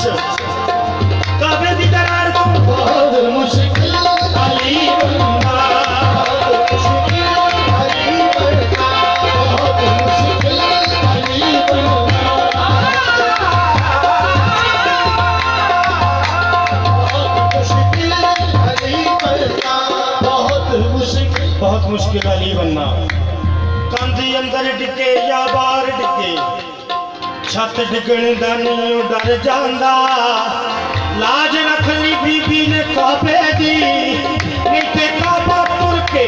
काबे दी दरार तो बहुत मुश्किल अली बनना, मुश्किल अली बनना, बहुत मुश्किल अली बनना, बहुत मुश्किल अली बनना, बहुत मुश्किल अली बनना। कंधी अंदर डिगे या बाहर डिगे, छत डिगण दा नहीं डर जांदा, लाज रख ली बीबी ने काबे दी, नहीं ते काबा तुर के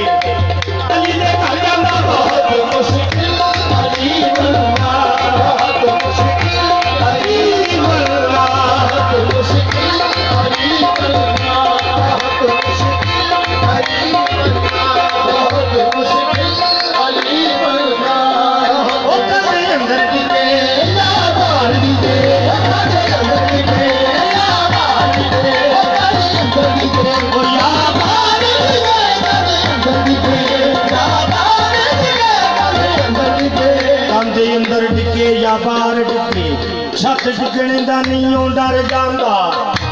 अली ने घर जांदा। बहुत मुश्किल अली बनना, बहुत मुश्किल अली बनना, बहुत मुश्किल अली बनना, बहुत मुश्किल अली बनना, बहुत मुश्किल अली बनना। ओ कंधे अंदर डिगे या बाहर डिगे, कंधे अंदर डिगे या बाहर डिगे, कंधे अंदर डिगे ओ या बाहर डिगे, कंधे अंदर डिगे या बाहर डिगे, कंधे अंदर डिगे, कंधे अंदर डिगे या बाहर डिगे, छत डिगणे दा नहीं डर जांदा,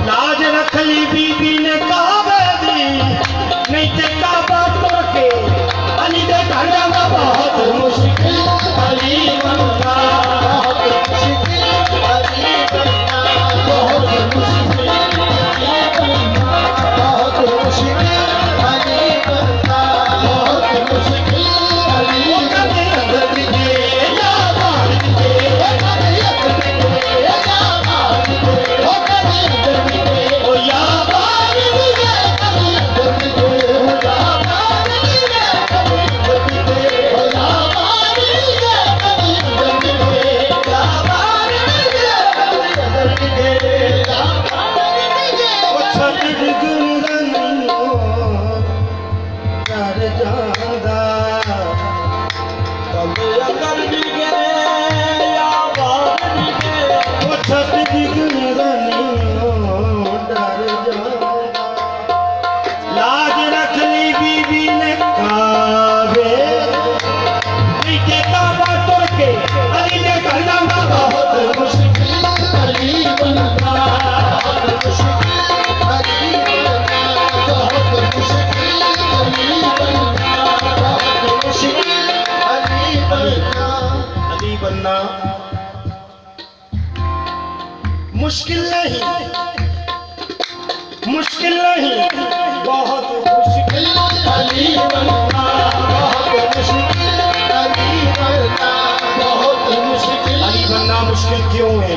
लाज रख ली बीबी ने काबे दी, नहीं ते काबा तुर के अली दे घर जांदा। बहुत मुश्किल अली बनना, बहुत मुश्किल अली बनना, बहुत मुश्किल अली बनना, बहुत मुश्किल अली बनना, बहुत मुश्किल अली। ओ कंधे अंदर डिगे या बाहर डिगे, कंधे अंदर डिगे या बाहर डिगे, ओ कंधे अंदर डिगे ओ या बाहर डिगे, कंधे अंदर डिगे ओ या बाहर डिगे, कंधे अंदर डिगे ओ या बाहर डिगे, कंधे अंदर डिगे या बाहर डिगे, कंधे अंदर डिगे या बाहर डिगे। ओ छत डिगण दा नहीं डर जांदा, कंधे अंदर डिगे या बाहर डिगे, ओ छत डिगण दा नहीं डर जांदा, लाज रख ली बीबी ने काबे, नहीं ते काबा तुर के अली ने घर जांदा। बहुत मुश्किल अली बनना, बहुत मुश्किल अली बनना, बहुत मुश्किल अली बनना, बहुत मुश्किल अली बनना। अली बनना मुश्किल नहीं, मुश्किल नहीं, बहुत मुश्किल अली बनना, बहुत मुश्किल अली बनना, बहुत मुश्किल। अली बनना मुश्किल क्यों है?